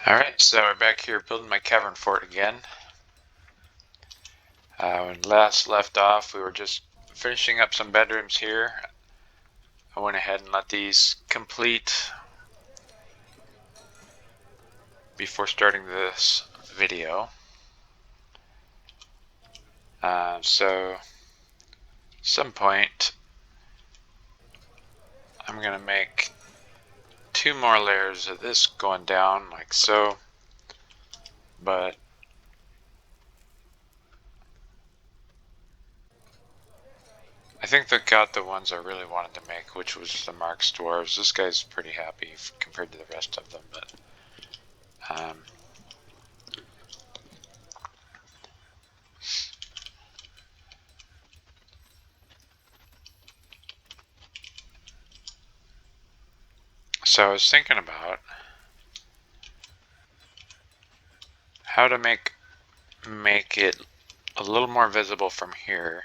Alright, so we're back here building my cavern fort again. When last left off, we were just finishing up some bedrooms here. I went ahead and let these complete before starting this video. So, at some point, I'm going to make 2 more layers of this going down like so, but I think they got the ones I really wanted to make, which was the Mark's Dwarves. This guy's pretty happy compared to the rest of them, but so I was thinking about how to make it a little more visible from here.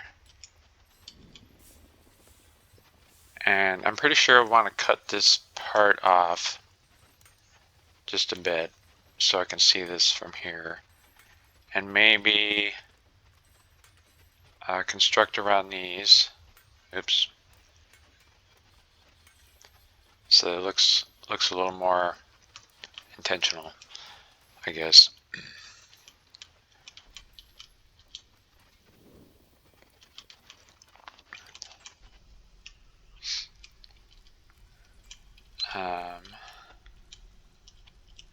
And I'm pretty sure I want to cut this part off just a bit so I can see this from here. And maybe construct around these. Oops. So it looks a little more intentional, I guess.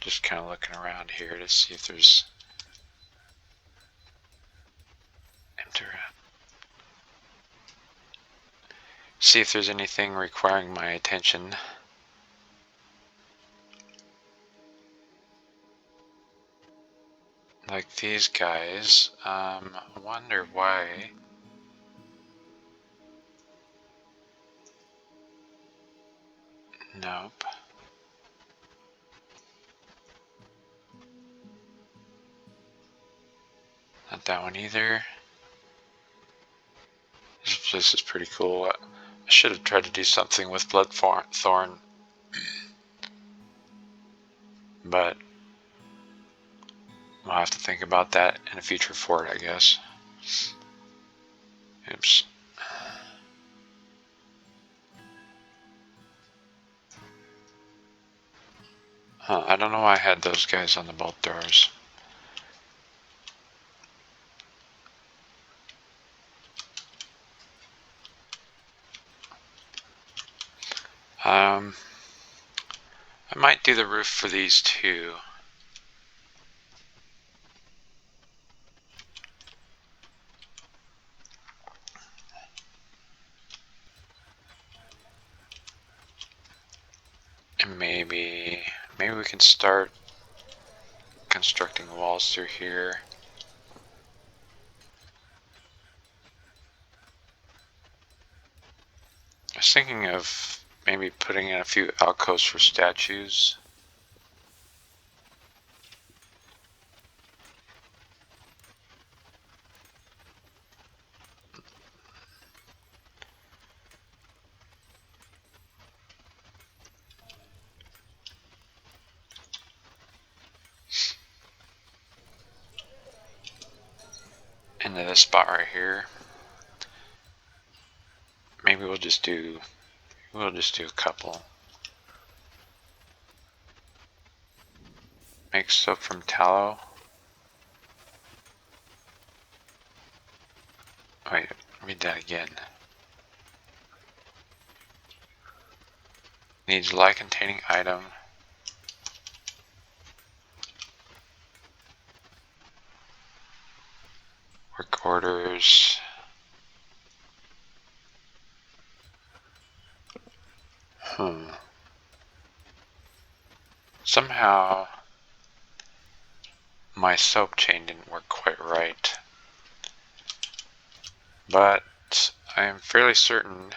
Just kind of looking around here to see if there's anything requiring my attention. Like these guys. I wonder why. Nope. Not that one either. This place is pretty cool. I should have tried to do something with Bloodthorn, but we'll have to think about that in a future fort, I guess. Oops. Huh, I don't know why I had those guys on the bolt doors. I might do the roof for these two. And maybe we can start constructing walls through here. I was thinking of maybe putting in a few alcoves for statues. Into this spot right here. Maybe we'll just do a couple. Make soap from tallow. Wait, read that again. Needs light containing item. Work orders. Somehow my soap chain didn't work quite right. But I am fairly certain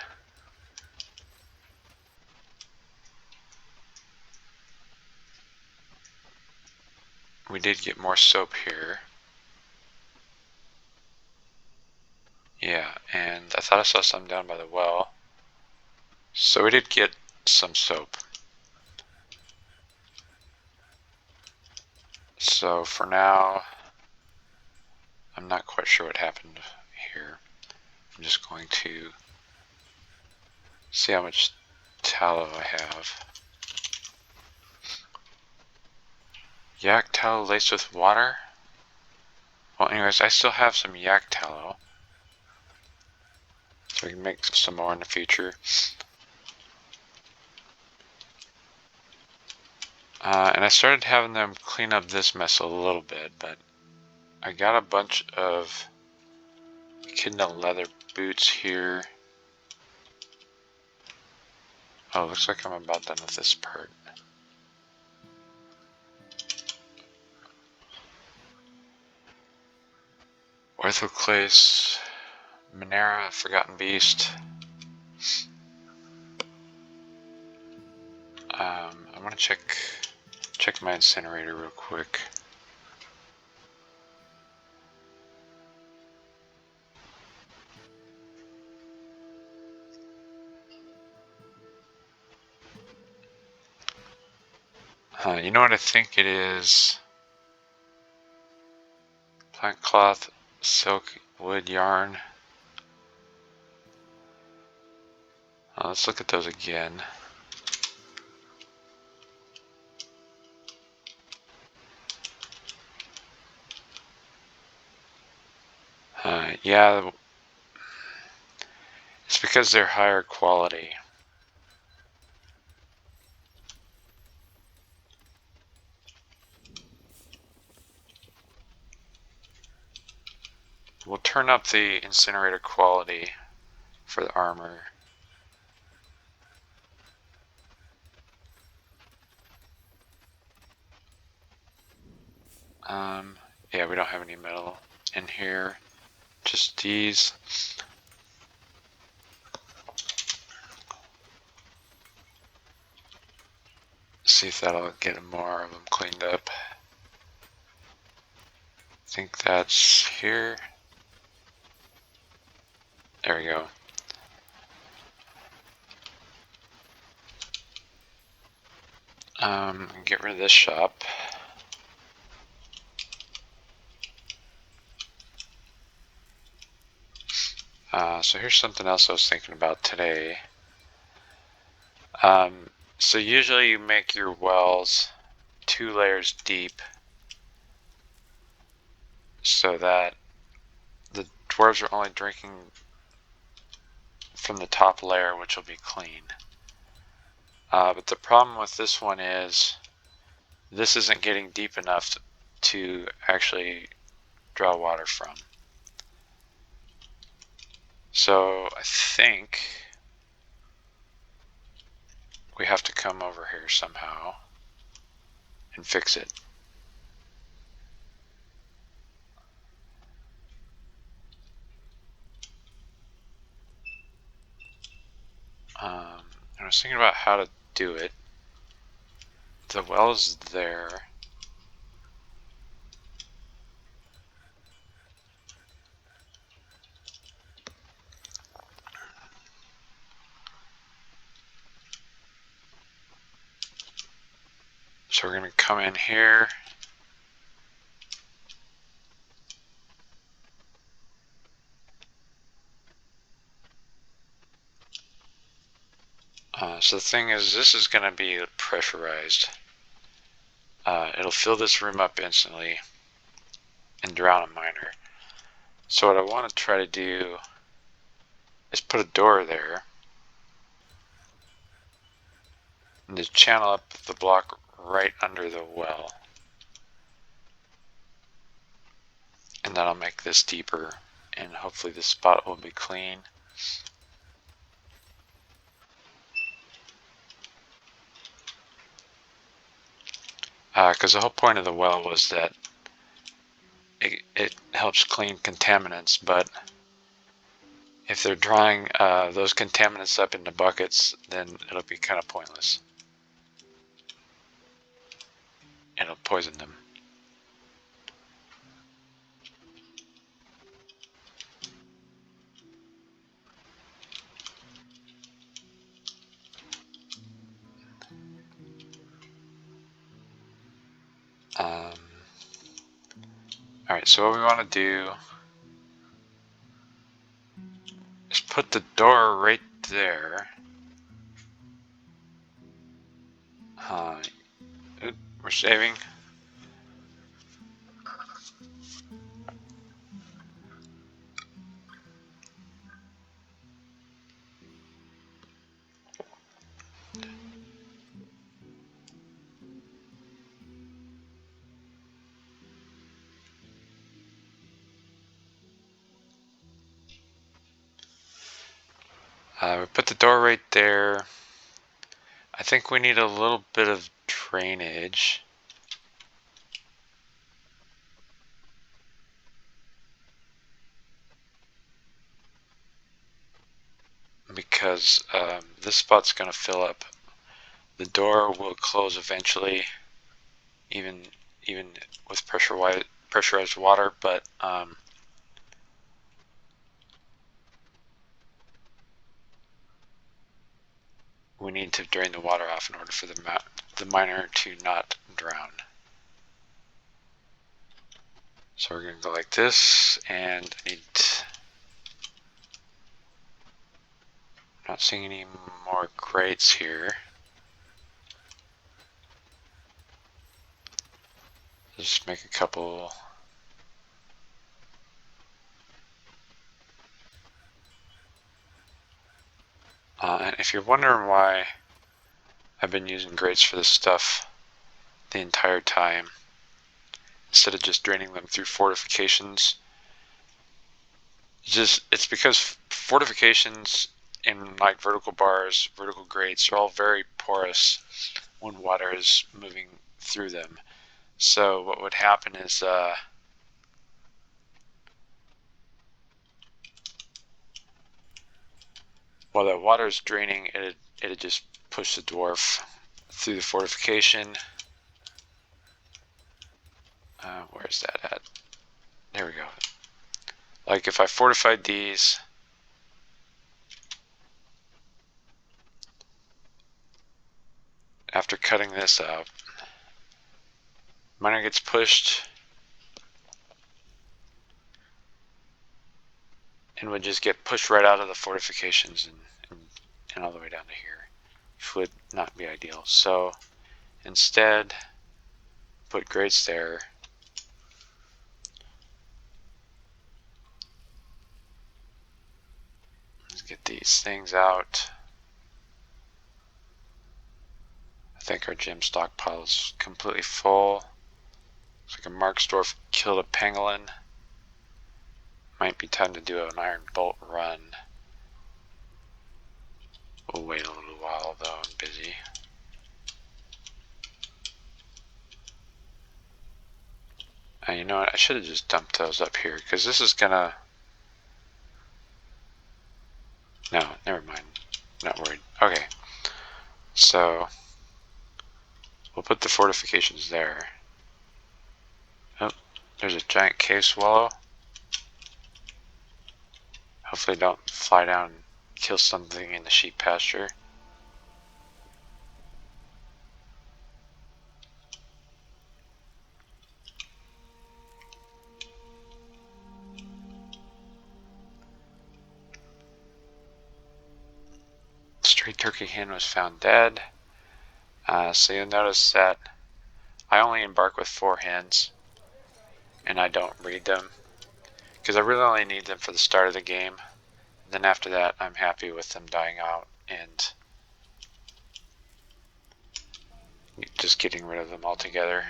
we did get more soap here. Yeah, and I thought I saw some down by the well. So we did get some soap. So for now, I'm not quite sure what happened here. I'm just going to see how much tallow I have. Yak tallow laced with water? Well, anyways, I still have some yak tallow. So we can make some more in the future. And I started having them clean up this mess a little bit, but I got a bunch of echidna leather boots here. Oh, looks like I'm about done with this part. Orthoclase, Minera, Forgotten Beast. I want to check my incinerator real quick. You know what I think it is? Plant cloth, silk, wood, yarn. Let's look at those again. Yeah, it's because they're higher quality. We'll turn up the incinerator quality for the armor. Yeah, we don't have any metal in here. Just these. See if that'll get more of them cleaned up. I think that's here. There we go. Get rid of this shop. So here's something else I was thinking about today. So usually you make your wells 2 layers deep so that the dwarves are only drinking from the top layer, which will be clean. But the problem with this one is this isn't getting deep enough to actually draw water from. So I think we have to come over here somehow and fix it. I was thinking about how to do it. The well is there. So we're going to come in here. So the thing is, this is going to be pressurized. It'll fill this room up instantly and drown a miner. So what I want to try to do is put a door there and just channel up the block right under the well. And that'll make this deeper, and hopefully this spot will be clean. Because the whole point of the well was that it helps clean contaminants, but if they're drawing those contaminants up into buckets, then it'll be kind of pointless. It'll poison them. Alright, so what we want to do is put the door right there. We're saving. We put the door right there. I think we need a little bit of drainage. Because this spot's going to fill up. The door will close eventually, even with pressurized water, but we need to drain the water off in order for the miner to not drown. So we're going to go like this, and I need... not seeing any more grates here. Just make a couple. And if you're wondering why I've been using grates for this stuff the entire time, instead of just draining them through fortifications, it's because fortifications in like vertical bars, vertical grates are all very porous when water is moving through them. So what would happen is while the water is draining, it'd just push the dwarf through the fortification. Where's that at? There we go. Like if I fortified these, after cutting this out, miner gets pushed and would just get pushed right out of the fortifications and all the way down to here, which would not be ideal. So instead, put grates there. Let's get these things out. I think our gem stockpile is completely full. Looks like a Marksdorf killed a pangolin. Might be time to do an iron bolt run. We'll wait a little while though, I'm busy. You know what, I should have just dumped those up here, because this is gonna... No, never mind. Not worried. Okay. So, we'll put the fortifications there. Oh, there's a giant cave swallow. Hopefully don't fly down and kill something in the sheep pasture. Stray turkey hen was found dead. So you'll notice that I only embark with 4 hens, and I don't breed them, because I really only need them for the start of the game. Then after that, I'm happy with them dying out and just getting rid of them altogether.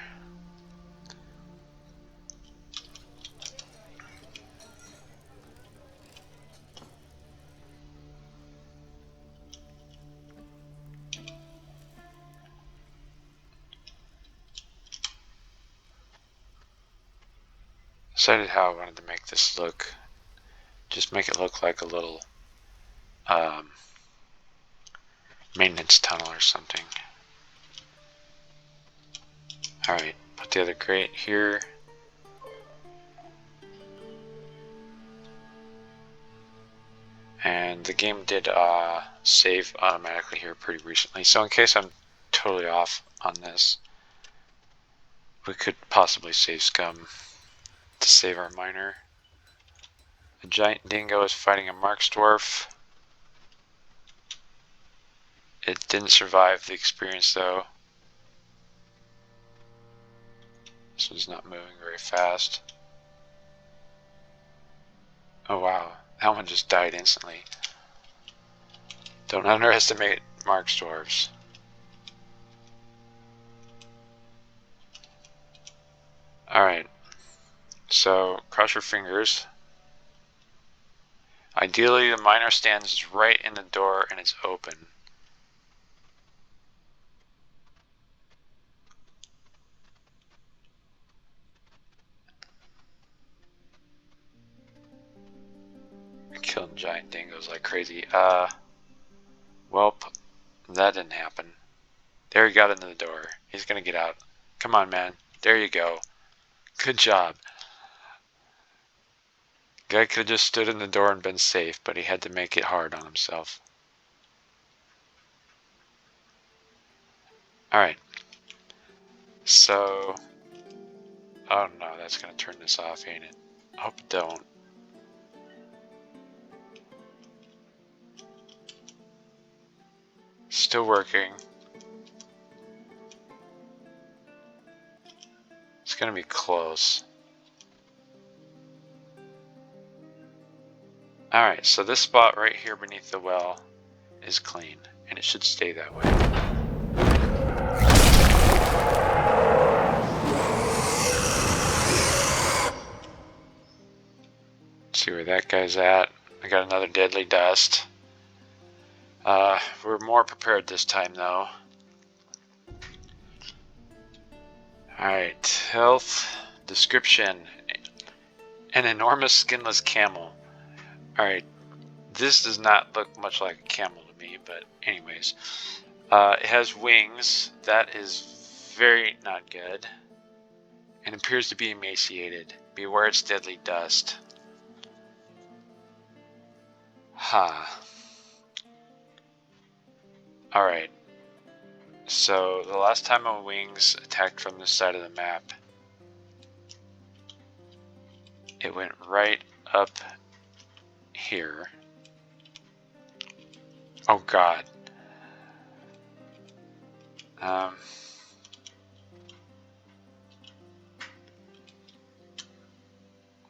Decided how I wanted to make this look. Just make it look like a little maintenance tunnel or something. Alright, put the other grate here. And the game did save automatically here pretty recently. So in case I'm totally off on this, we could possibly save scum to save our miner. A giant dingo is fighting a Marks dwarf. It didn't survive the experience though. This one's not moving very fast. Oh wow, that one just died instantly. Don't underestimate Marks dwarves. Alright, so cross your fingers. Ideally the miner stands right in the door and it's open. Killing giant dingoes like crazy. Welp, that didn't happen. There, he got into the door. He's gonna get out. Come on, man. There you go. Good job. Guy could have just stood in the door and been safe, but he had to make it hard on himself. Alright. So... oh no, that's gonna turn this off, ain't it? Hope it don't. Still working. It's gonna be close. Alright, so this spot right here beneath the well is clean, and it should stay that way. Let's see where that guy's at. I got another deadly dust. We're more prepared this time though. Alright, health, description. An enormous skinless camel. Alright, this does not look much like a camel to me, but anyways. It has wings. That is very not good. And appears to be emaciated. Beware its deadly dust. Ha. Alright. So, the last time a wings attacked from this side of the map, it went right up here. Oh god.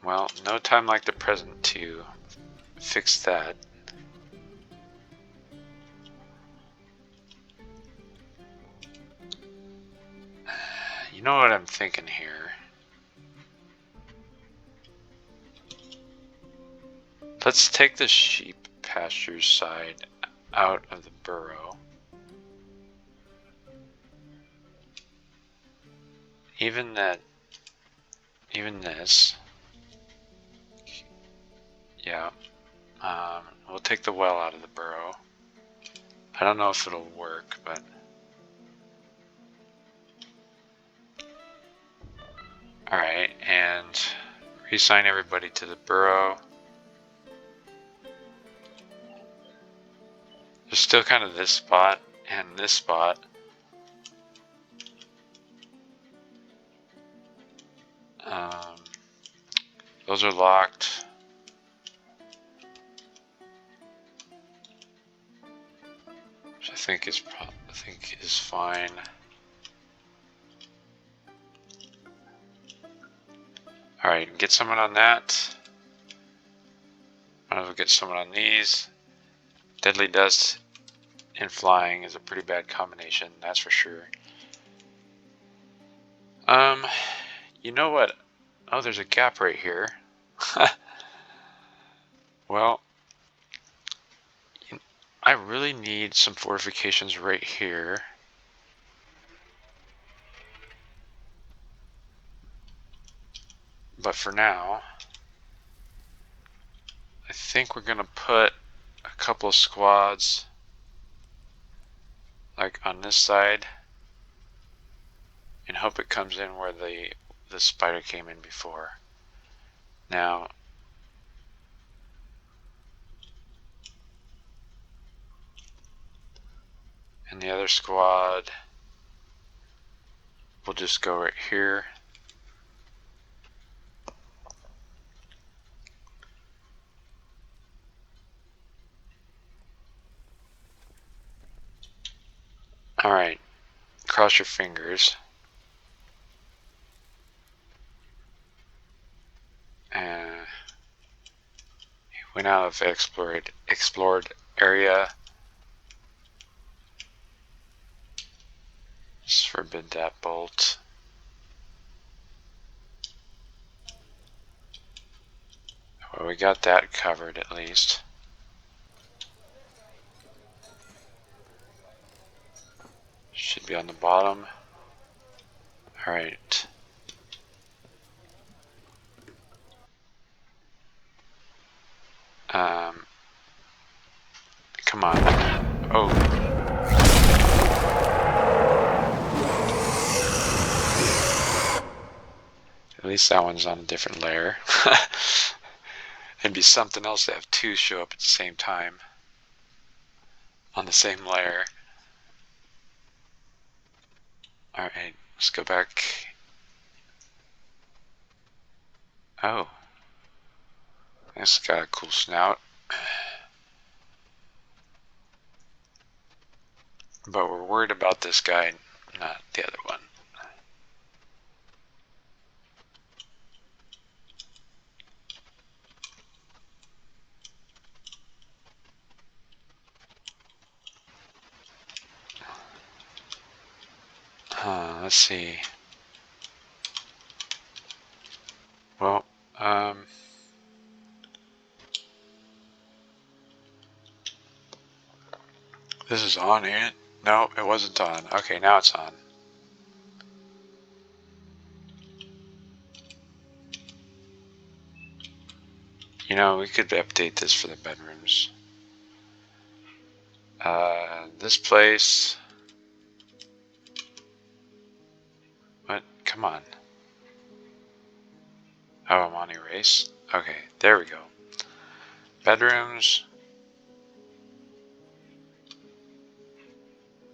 Well, no time like the present to fix that. You know what I'm thinking here? Let's take the sheep pastures side out of the burrow. Even this. Yeah. We'll take the well out of the burrow. I don't know if it'll work, but... alright, and reassign everybody to the burrow. There's still kind of this spot and this spot. Those are locked. Which I think is fine. Alright, get someone on that. Might as well get someone on these. Deadly dust and flying is a pretty bad combination, that's for sure. You know what? Oh, there's a gap right here. Well, I really need some fortifications right here. But for now, I think we're gonna put a couple of squads like on this side and hope it comes in where the spider came in before. Now, and the other squad will just go right here. Alright, cross your fingers. Went out of explored area. Just forbid that bolt. Well, we got that covered at least. Should be on the bottom. Alright. Come on. Oh. At least that one's on a different layer. It'd be something else to have two show up at the same time on the same layer. Alright, let's go back. Oh. It's got a cool snout. But we're worried about this guy, not the other one. Let's see. Well, this is on, ain't it? No, it wasn't on. Okay, now it's on. You know, we could update this for the bedrooms. This place. What? Come on. Oh, I'm on erase? Okay, there we go. Bedrooms.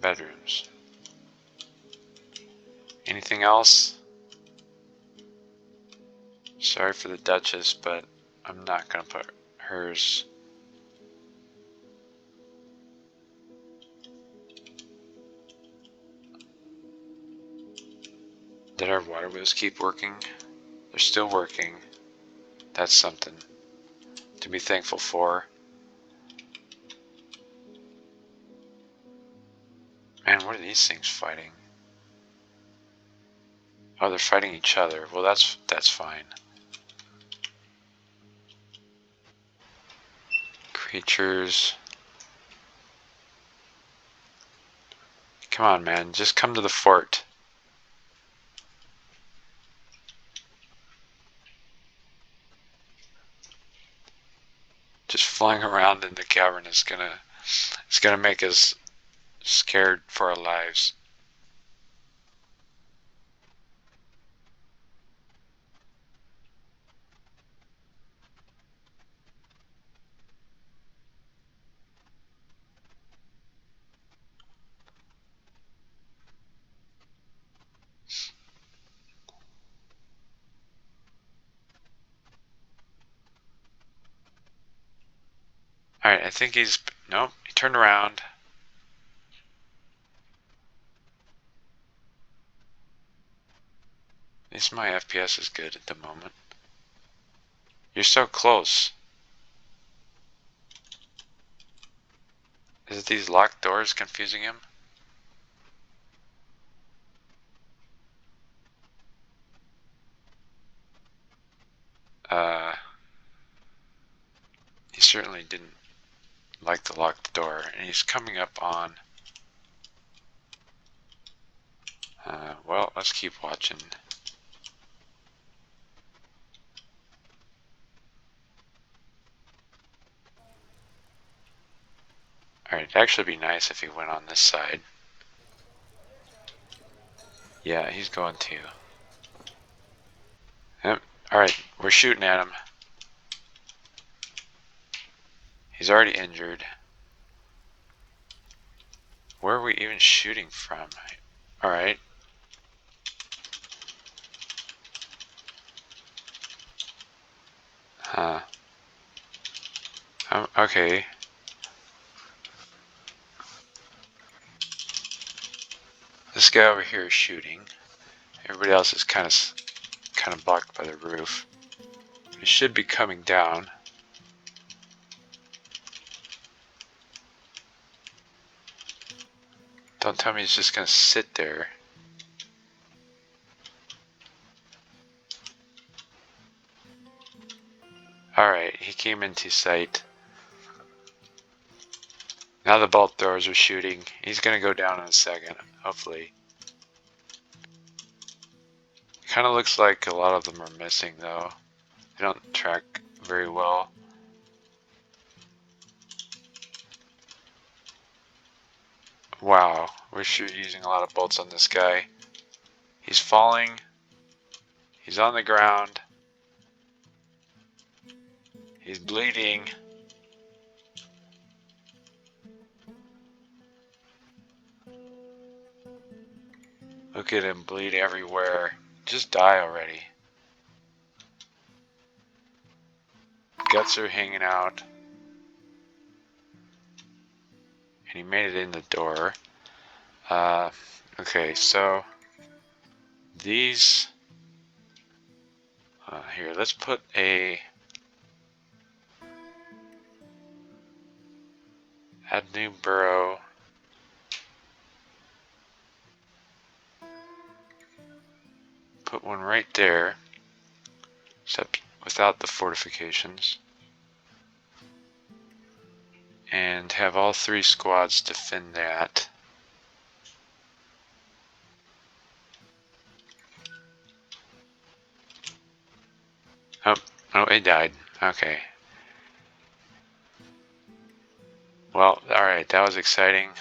Bedrooms. Anything else? Sorry for the Duchess, but I'm not gonna put hers. Did our water wheels keep working? They're still working. That's something to be thankful for. Man, what are these things fighting? Oh, they're fighting each other. Well, that's fine. Creatures. Come on, man. Just come to the fort. Just flying around in the cavern is gonna make us scared for our lives. Alright, I think he's... Nope, he turned around. At least my FPS is good at the moment. You're so close. Is it these locked doors confusing him? He certainly didn't like to lock the door, and he's coming up on... well, let's keep watching. Alright, it'd actually be nice if he went on this side. Yeah, he's going to. Yep. Alright, we're shooting at him. He's already injured. Where are we even shooting from? Alright. Huh. Okay. This guy over here is shooting. Everybody else is kind of blocked by the roof. He should be coming down. Don't tell me he's just gonna sit there. Alright, he came into sight. Now the bolt throwers are shooting. He's gonna go down in a second, hopefully. Kind of looks like a lot of them are missing though. They don't track very well. Wow, we're sure using a lot of bolts on this guy. He's falling. He's on the ground. He's bleeding. Look at him bleed everywhere. Just die already. Guts are hanging out. And he made it in the door. Okay, so these here, let's put a add new burrow. Put one right there, except without the fortifications. And have all 3 squads defend that. Oh, it died. Okay. Well, alright, that was exciting.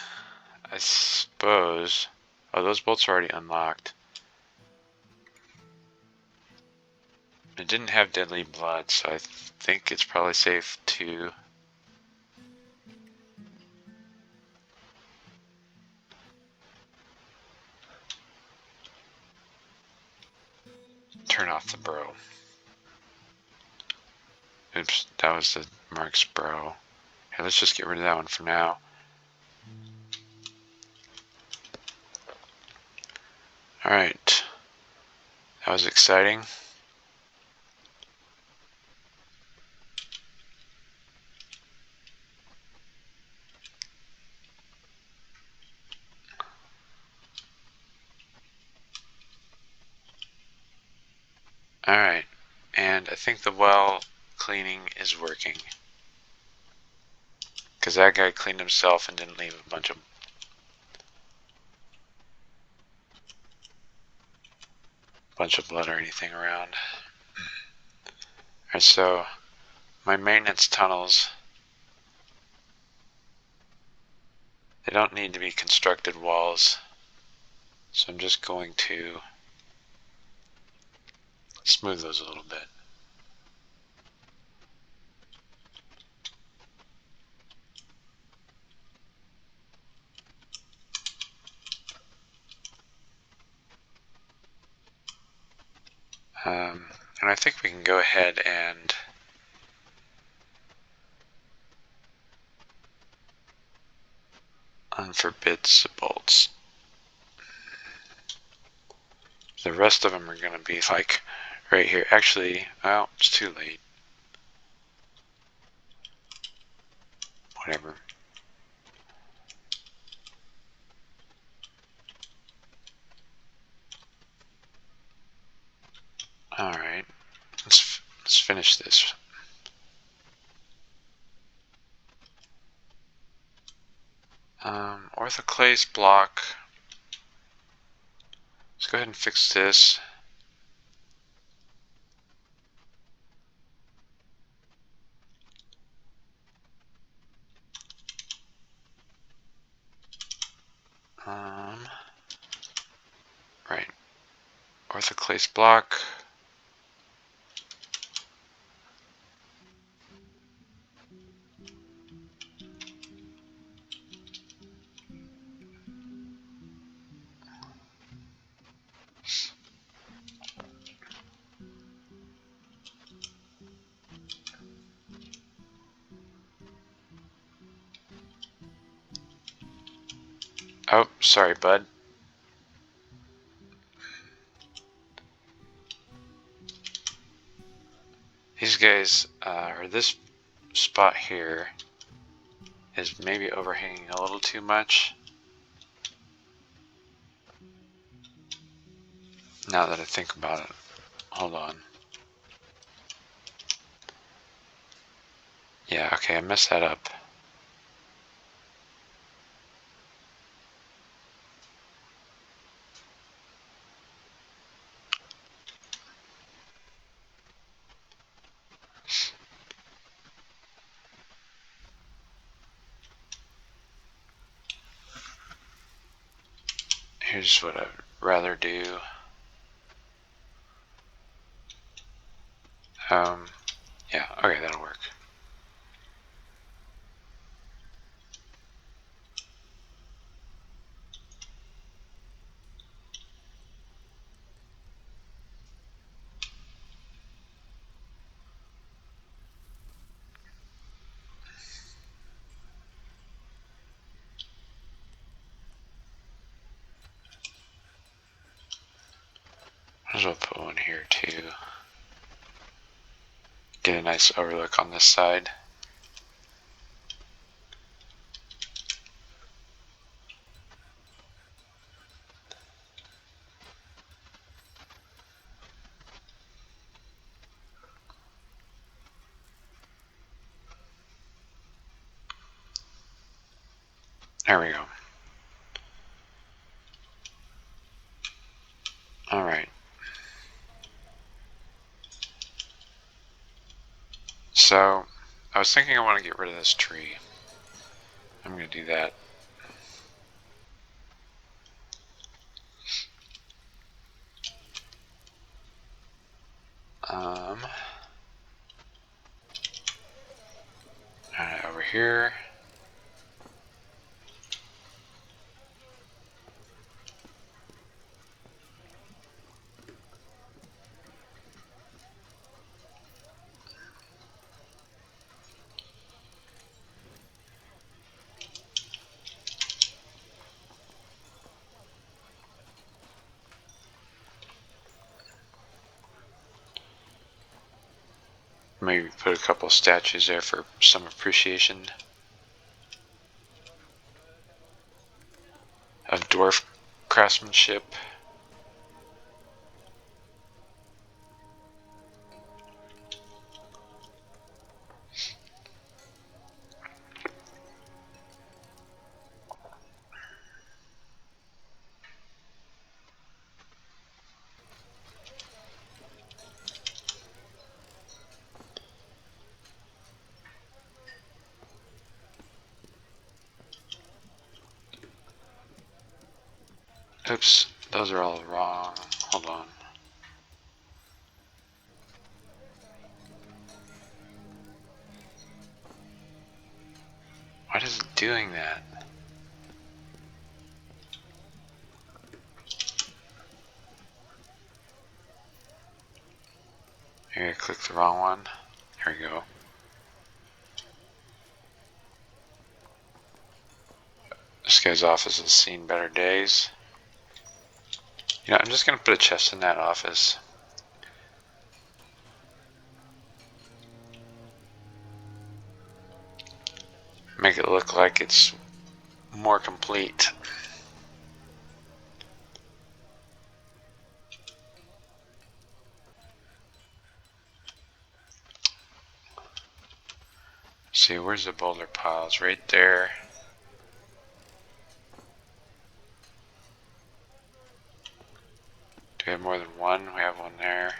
I suppose... Oh, those bolts are already unlocked. It didn't have deadly blood, so I think it's probably safe to... turn off the burrow. Oops, that was the Mark's burrow. Okay, let's just get rid of that one for now. Alright. That was exciting. Alright, and I think the well cleaning is working. Because that guy cleaned himself and didn't leave a bunch of blood or anything around. Alright, so my maintenance tunnels, they don't need to be constructed walls. So I'm just going to smooth those a little bit. And I think we can go ahead and unforbid the bolts. The rest of them are going to be like right here. Actually, well, it's too late. Whatever. Alright, let's finish this. Orthoclase block. Let's go ahead and fix this. Right. Orthoclase block. Oh, sorry, bud. These guys, or this spot here, is maybe overhanging a little too much. Now that I think about it, hold on. Yeah, okay, I messed that up. Here's what I'd rather do. Yeah, okay, that'll work. Might as well put one here too. Get a nice overlook on this side. There we go. Alright. So, I was thinking I want to get rid of this tree. I'm going to do that. Over here. Maybe put a couple statues there for some appreciation of dwarf craftsmanship. Oops, those are all wrong. Hold on. Why is it doing that? Here, I clicked the wrong one. Here we go. This guy's office has seen better days. You know, I'm just going to put a chest in that office. Make it look like it's more complete. See, where's the boulder piles? Right there. Do we have more than one? We have one there.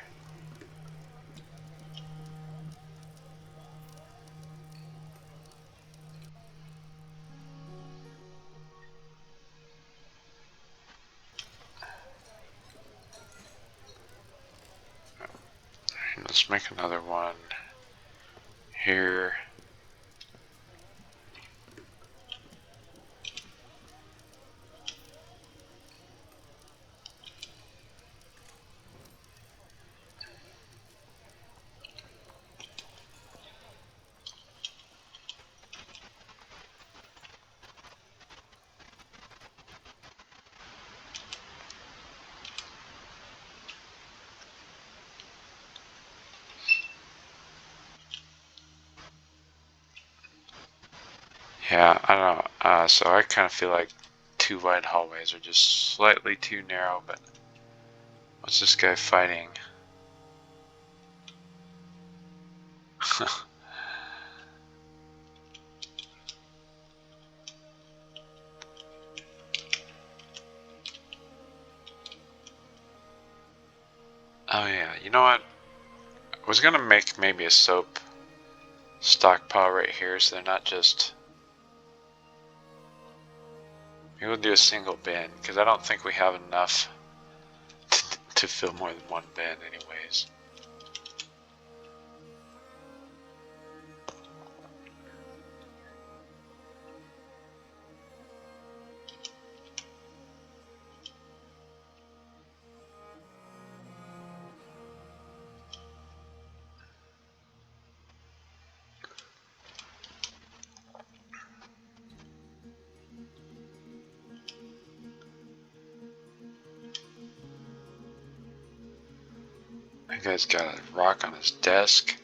Let's make another one here. Yeah, I don't know. So I kind of feel like 2 wide hallways are just slightly too narrow, but what's this guy fighting? Oh yeah, you know what? I was gonna make maybe a soap stockpile right here so they're not just... Maybe we'll do a single bin, because I don't think we have enough to fill more than one bin anyways. That guy's got a rock on his desk.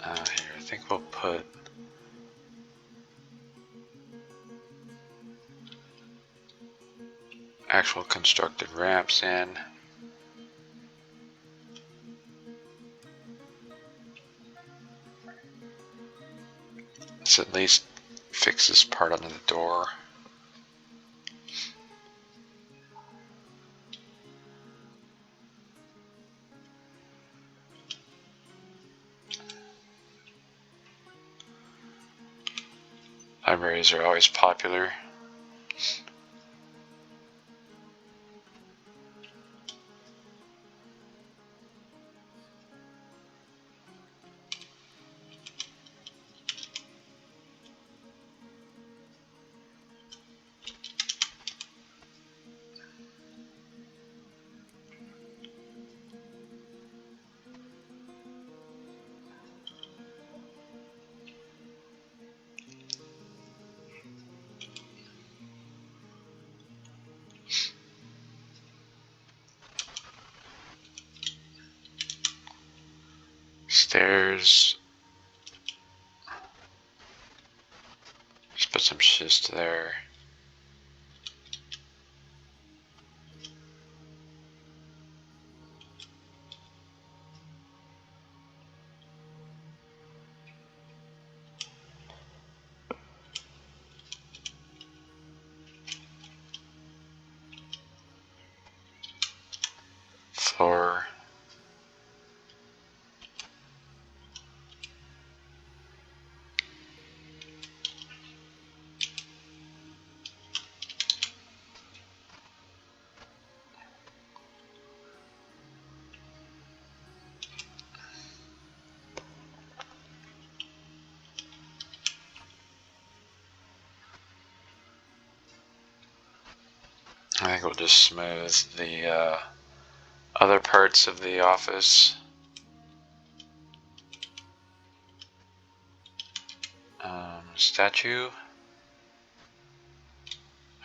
Here, I think we'll put... actual constructed ramps in. Let's at least fix this part under the door. Libraries are always popular. Stairs. Just put some schist there. Floor. I think we'll just smooth the other parts of the office. Statue.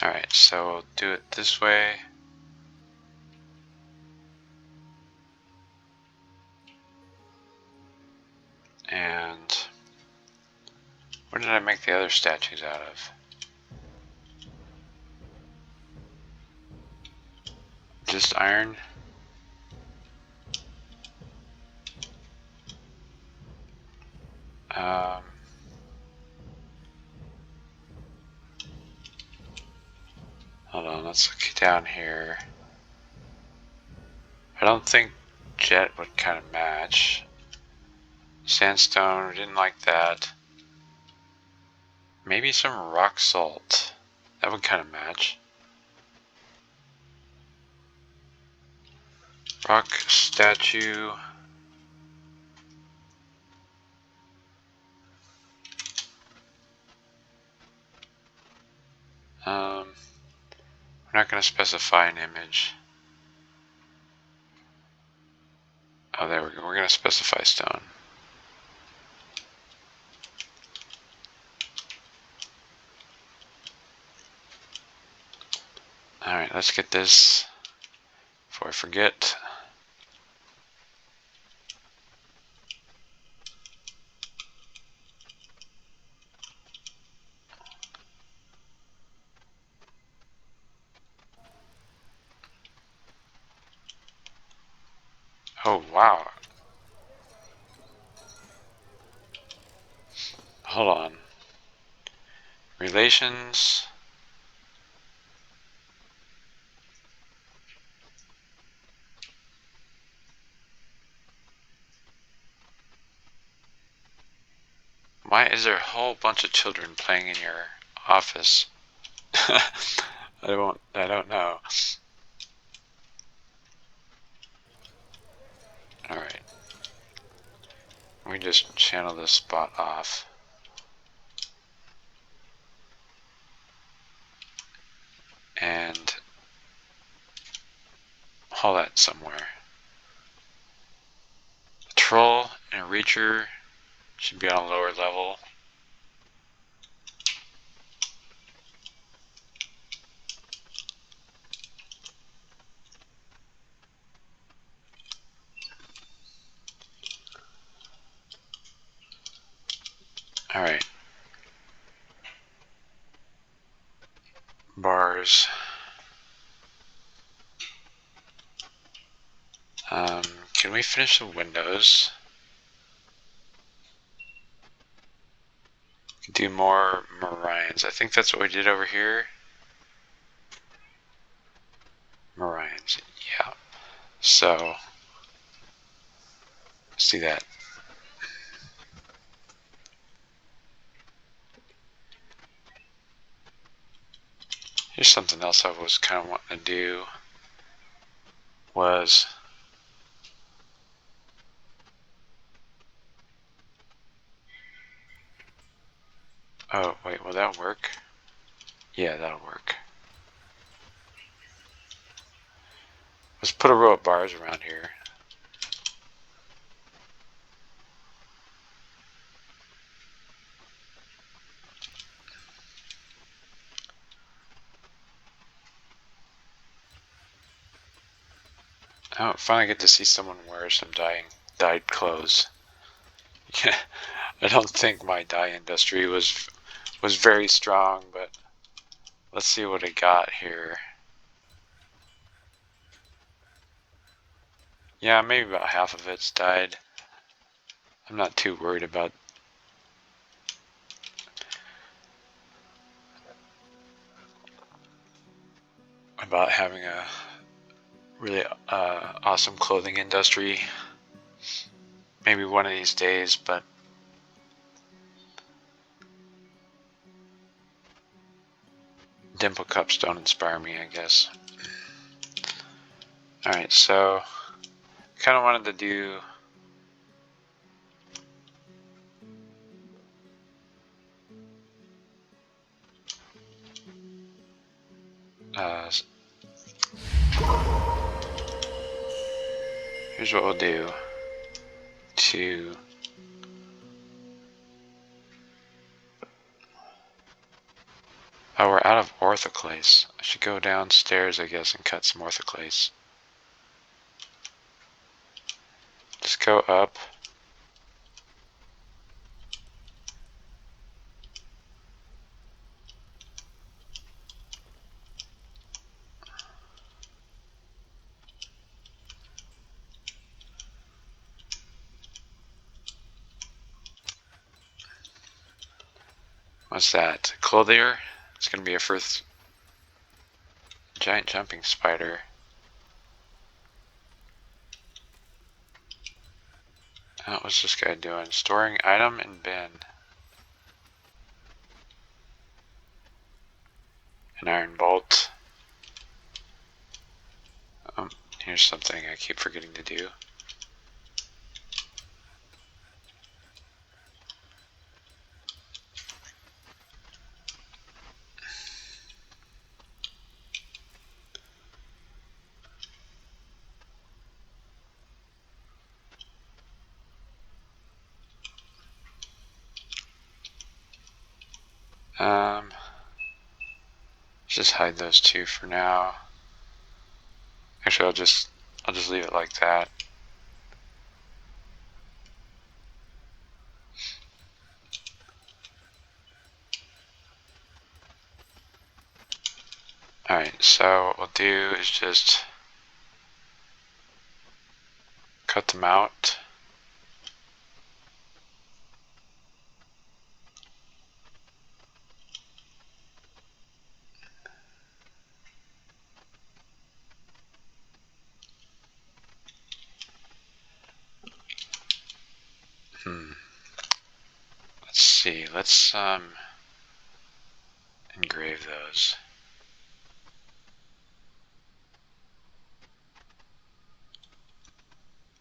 Alright, so we'll do it this way. And what did I make the other statues out of? Just iron? Hold on, let's look down here. I don't think jet would kind of match. Sandstone, we didn't like that. Maybe some rock salt. That would kind of match. Rock statue. We're not going to specify an image. Oh, there we go. We're going to specify stone. Alright, let's get this before I forget. Oh, wow. Hold on. Relations. Why is there a whole bunch of children playing in your office? I don't know. Alright. We just channel this spot off. And haul that somewhere. A troll and a reacher should be on a lower level. Alright. Bars. Can we finish the windows? Do more Marians. I think that's what we did over here. Marians, yeah. So, let's do that. Here's something else I was kind of wanting to do was oh wait, will that work? Yeah, that'll work. Let's put a row of bars around here. Oh, finally get to see someone wear some dyed clothes. Yeah, I don't think my dye industry was very strong, but let's see what I got here. Yeah, maybe about half of it's dyed. I'm not too worried about having a really awesome clothing industry. Maybe one of these days, but dimple cups don't inspire me, I guess. Alright, so kind of wanted to do here's what we'll do to oh, we're out of orthoclase. I should go downstairs, I guess, and cut some orthoclase. Just go up. What's that? Clothier? It's gonna be a first giant jumping spider. What's this guy doing? Storing item in bin. An iron bolt. Here's something I keep forgetting to do. Just hide those two for now. Actually, I'll just leave it like that. Alright, so what we'll do is just cut cut them out. Let's see. Let's engrave those.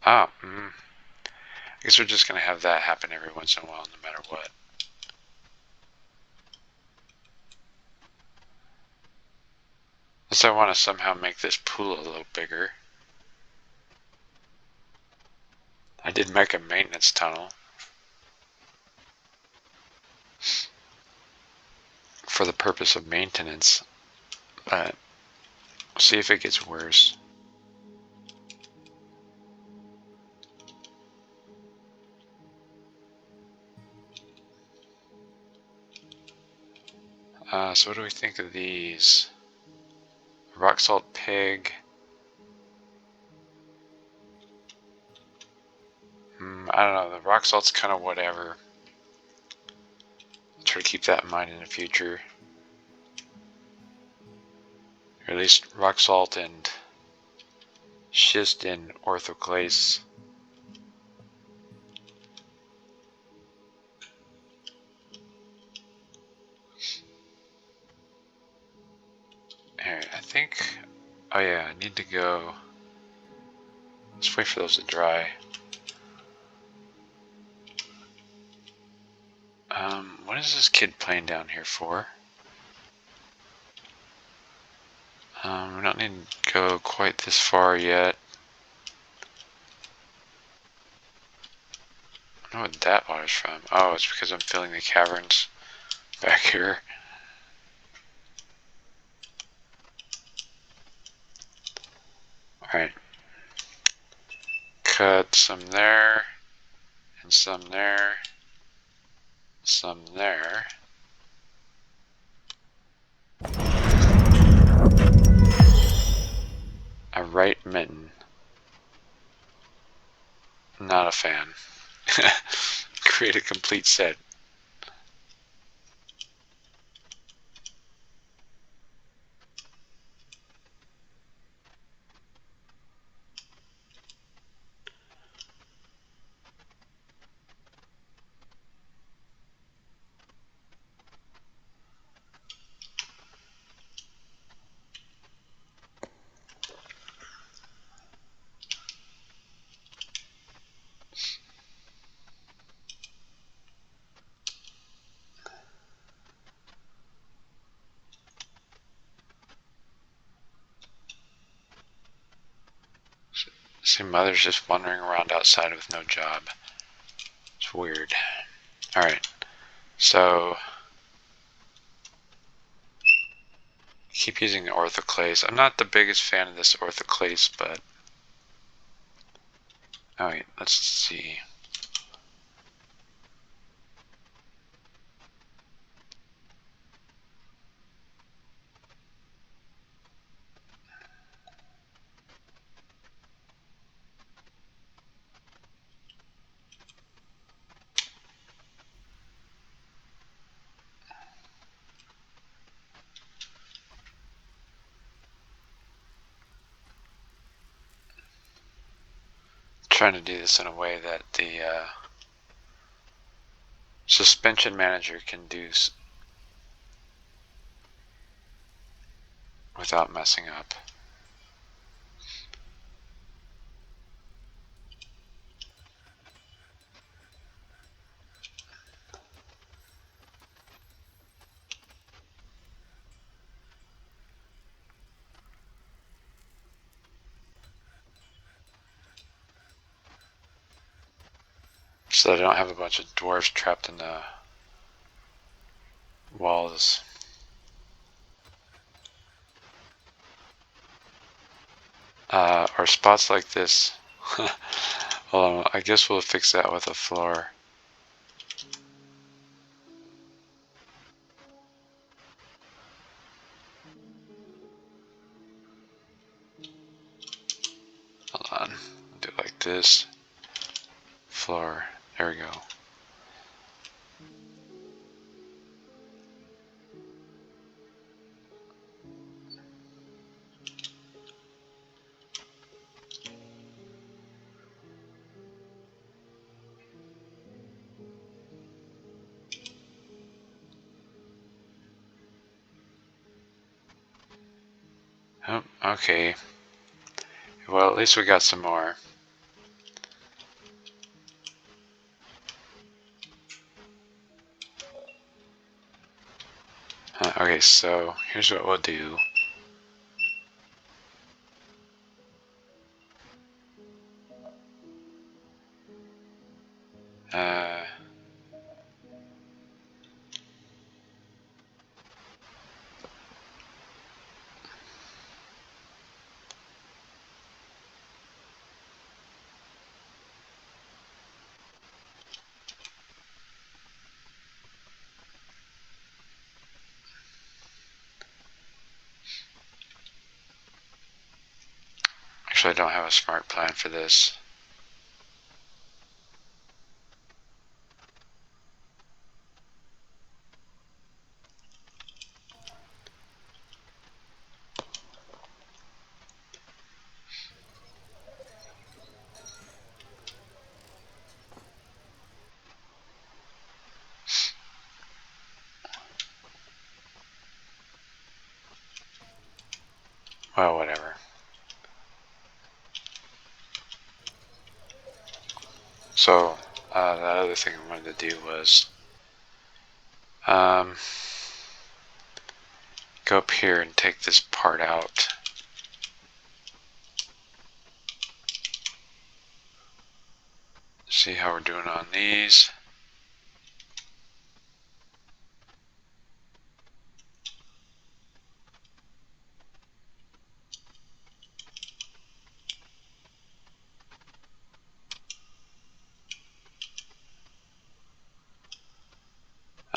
Oh, I guess we're just gonna have that happen every once in a while, no matter what. Unless I want to somehow make this pool a little bigger. I did make a maintenance tunnel for the purpose of maintenance, but we'll see if it gets worse. So what do we think of these? Rock salt pig. I don't know, the rock salt's kind of whatever. I'll try to keep that in mind in the future. Or at least rock salt and schist and orthoclase. Alright, I think... Oh yeah, I need to go... Let's wait for those to dry. What is this kid playing down here for? We don't need to go quite this far yet. I don't know what that water's from. Oh, it's because I'm filling the caverns back here. Alright. Cut some there, and some there, some there. A right mitten. Not a fan. Create a complete set. See, mother's just wandering around outside with no job. It's weird. Alright, so... keep using the orthoclase. I'm not the biggest fan of this orthoclase, but... Oh wait, let's see. Trying to do this in a way that the suspension manager can do without messing up. So that I don't have a bunch of dwarves trapped in the walls. Or spots like this. Hold on, I guess we'll fix that with a floor. Hold on, do it like like this. Floor. There we go. Oh, okay. Well, at least we got some more. Okay, so here's what we'll do. Actually, I don't have a smart plan for this. Well, whatever. So, the other thing I wanted to do was go up here and take this part out. See how we're doing on these.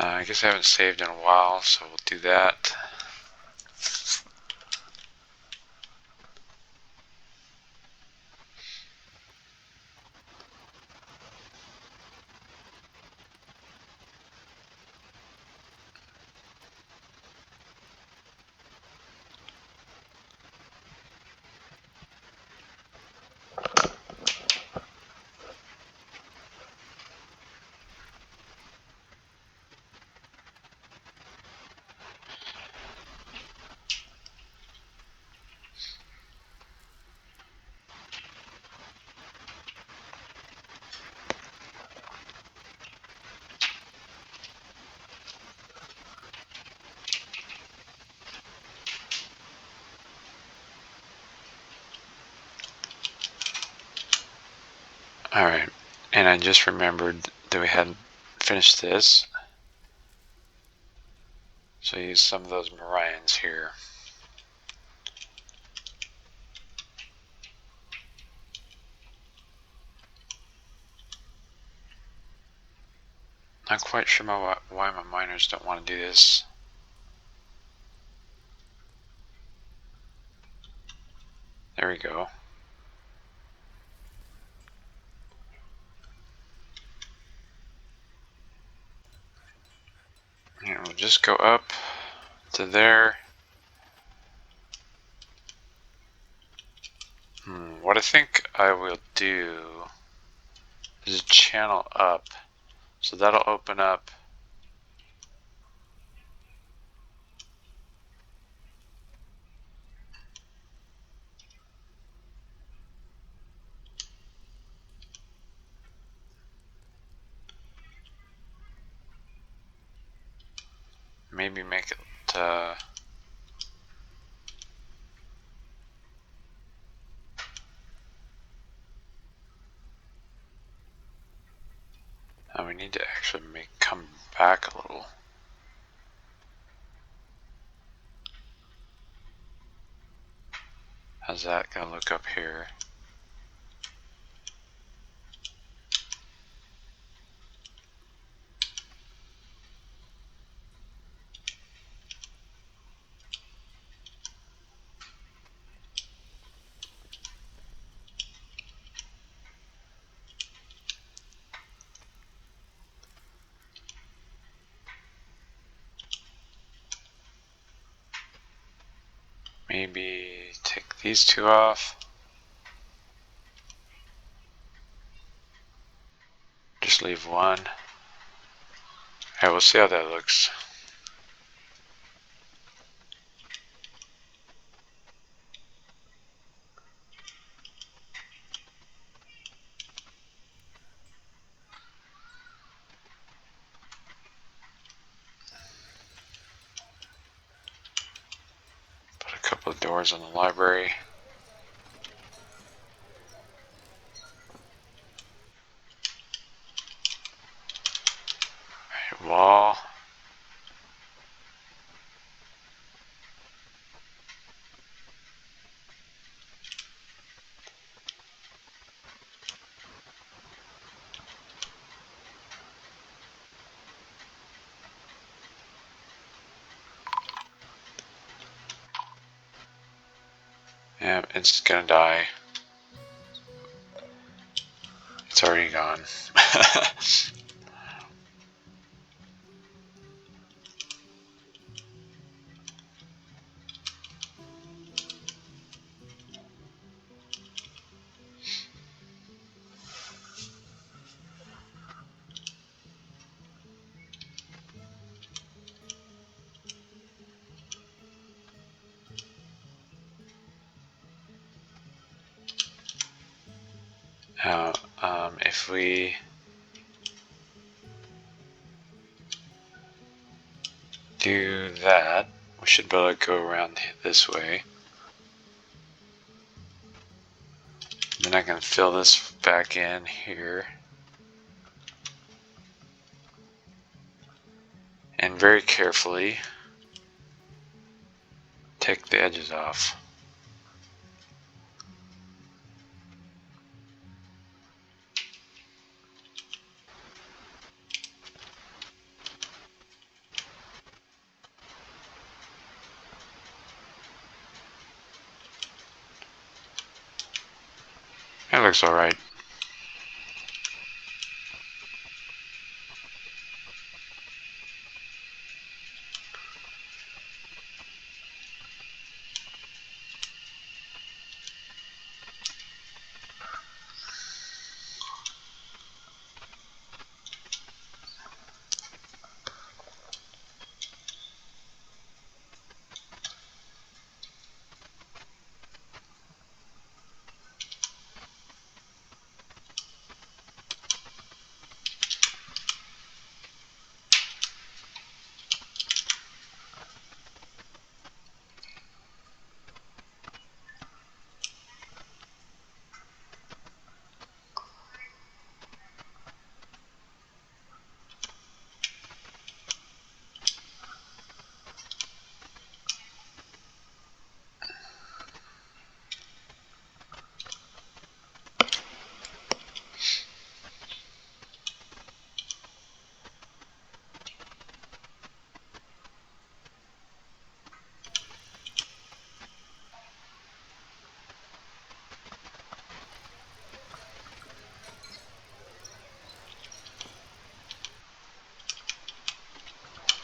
I guess I haven't saved in a while, so we'll do that. Alright, and I just remembered that we hadn't finished this. So I use some of those meridians here. Not quite sure why my miners don't want to do this. There we go. And we'll just go up to there. What I think I will do is channel up. So that'll open up maybe make it we need to actually come back a little. How's that gonna look up here? Maybe take these two off. Just leave one. Alright, we'll see how that looks. Put a couple of doors on the library. Alright, wall. Yeah, it's gonna die. It's already gone. Now, if we do that, we should be able to go around this way. Then I can fill this back in here. And very carefully take the edges off. That looks alright.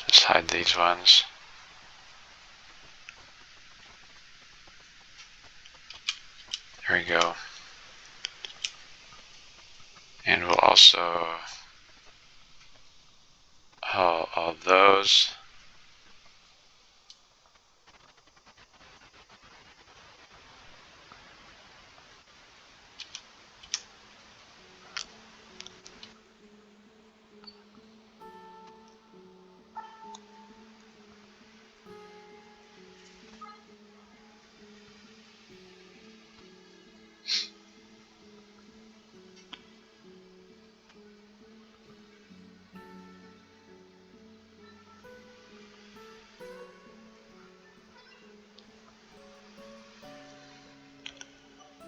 Let's hide these ones. There we go. And we'll also haul all those.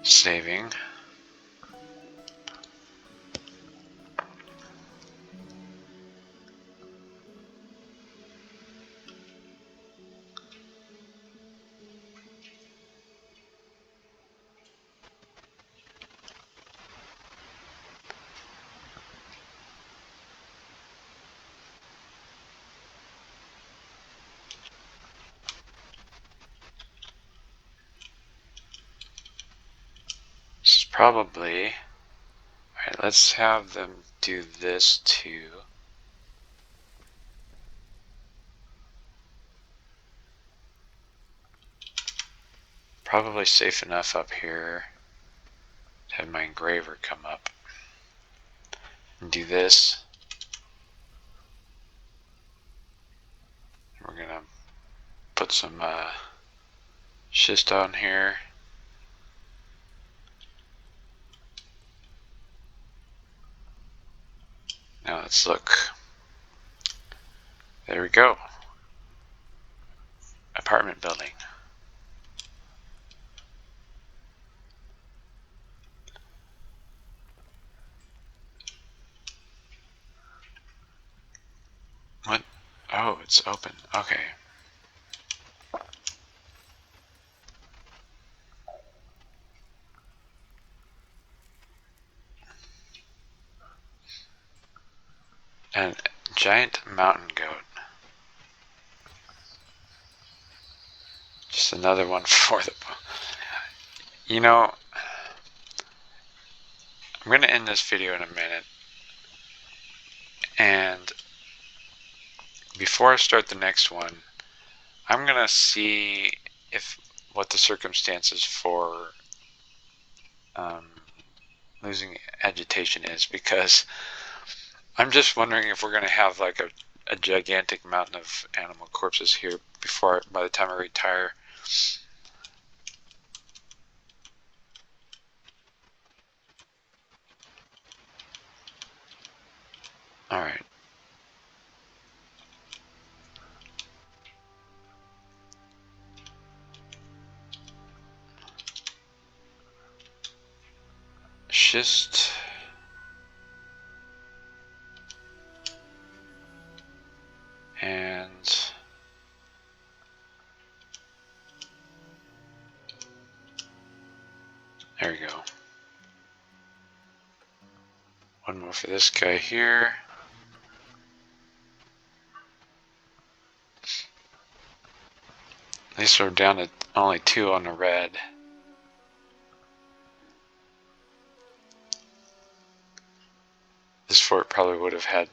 Saving. probably... Alright, let's have them do this too. Probably safe enough up here to have my engraver come up and do this. We're gonna put some schist on here. Now let's look. There we go. Apartment building. What? Oh, it's open. Okay. And giant mountain goat. Just another one for the... You know, I'm going to end this video in a minute. And before I start the next one, I'm going to see what the circumstances for losing agitation is, because I'm just wondering if we're going to have like a gigantic mountain of animal corpses here by the time I retire. Alright. Schist. And there we go. One more for this guy here. At least we're down to only 2 on the red. This fort probably would have had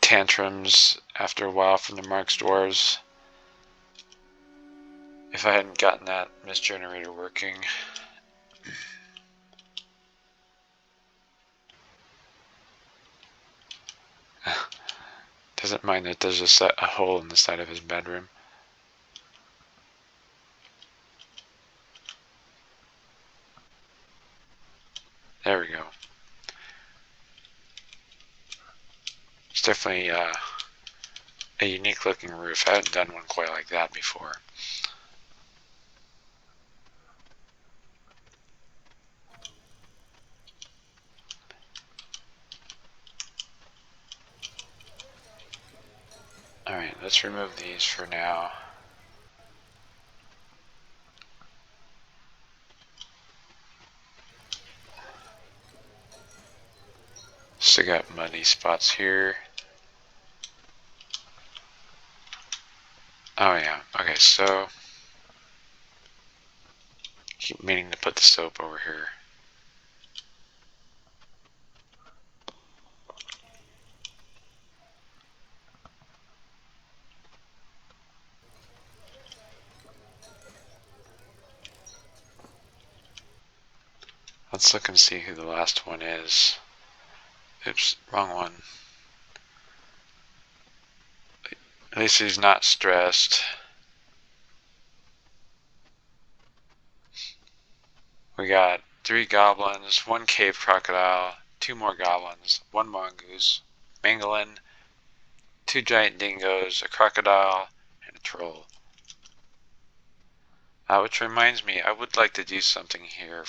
tantrums after a while from the Mark's dwarves if I hadn't gotten that mist generator working. Doesn't mind that there's a hole in the side of his bedroom. There we go. It's definitely a unique looking roof. I haven't done one quite like that before. Alright, let's remove these for now. Still got muddy spots here. Oh yeah, okay, so keep meaning to put the soap over here. Let's look and see who the last one is. Oops, wrong one. At least he's not stressed. We got 3 goblins, 1 cave crocodile, 2 more goblins, 1 mongoose, pangolin, 2 giant dingoes, a crocodile, and a troll. Which reminds me, I would like to do something here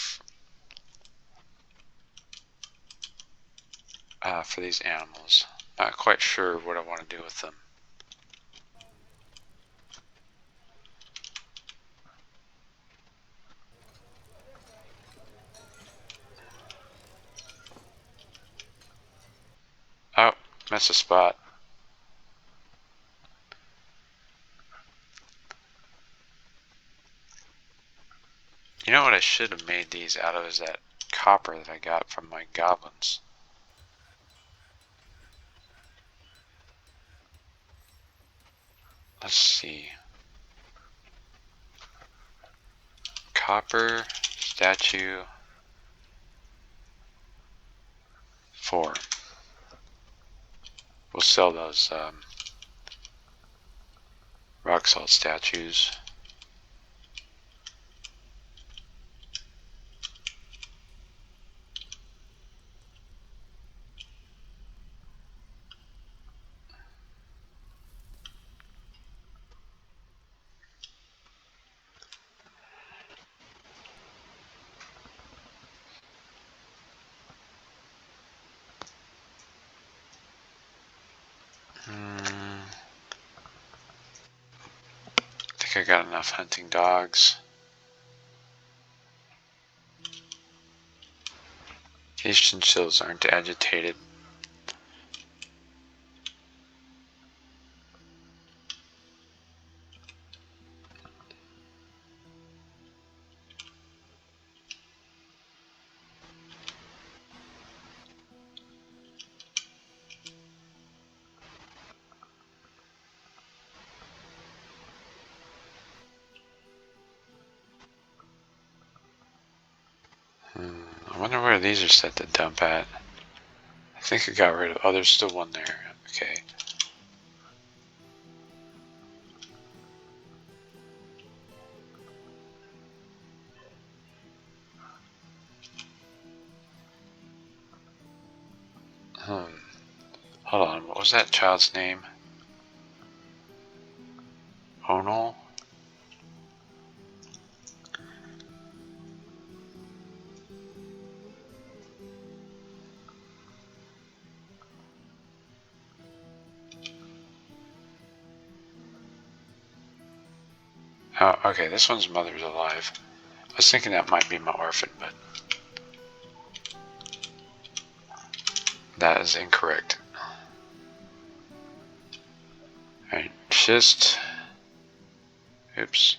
for these animals. Not quite sure what I want to do with them. Oh, missed a spot. You know what I should have made these out of is that copper that I got from my goblins. Let's see. Copper statue 4. We'll sell those rock salt statues. I think I got enough hunting dogs. These chinchillas aren't agitated. I wonder where these are set to dump at. I think I got rid of... Oh, there's still one there. Okay. Hold on. What was that child's name? Onal? Oh, okay. This one's mother's alive. I was thinking that might be my orphan, but that is incorrect. Alright, schist. Oops.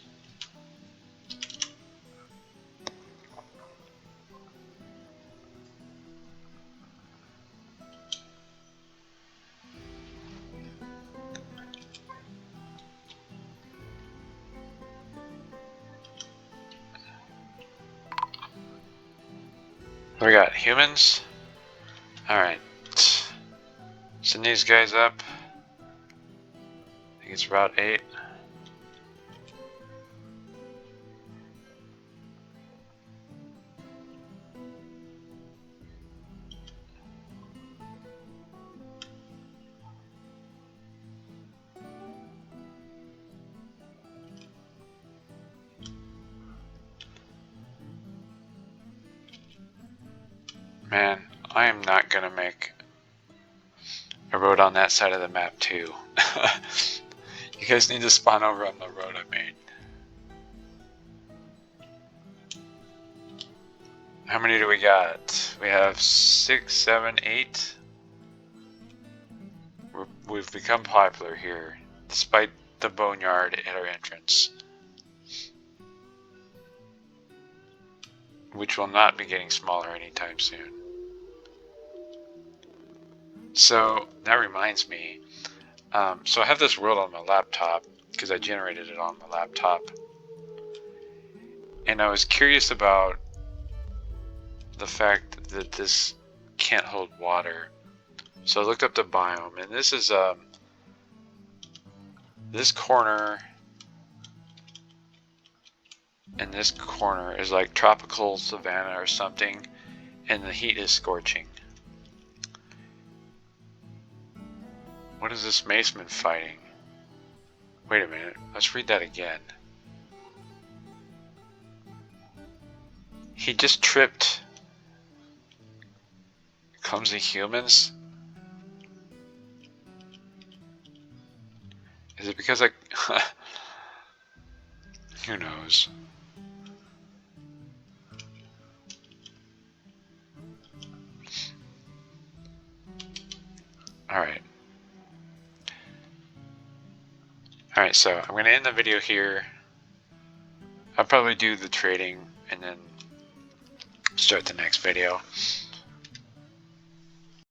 We got humans. Alright. Send these guys up. I think it's Route 8. Man, I am not gonna make a road on that side of the map too. You guys need to spawn over on the road I made. How many do we got? We have 6, 7, 8. We've become popular here, despite the boneyard at our entrance, which will not be getting smaller anytime soon. So that reminds me, so I have this world on my laptop because I generated it on my laptop, and I was curious about the fact that this can't hold water. So I looked up the biome, and this is this corner and this corner is like tropical savanna or something, and the heat is scorching. What is this maceman fighting? Wait a minute, let's read that again. He just tripped clumsy humans? Is it because I... Who knows? Alright. Alright, so I'm going to end the video here. I'll probably do the trading and then start the next video.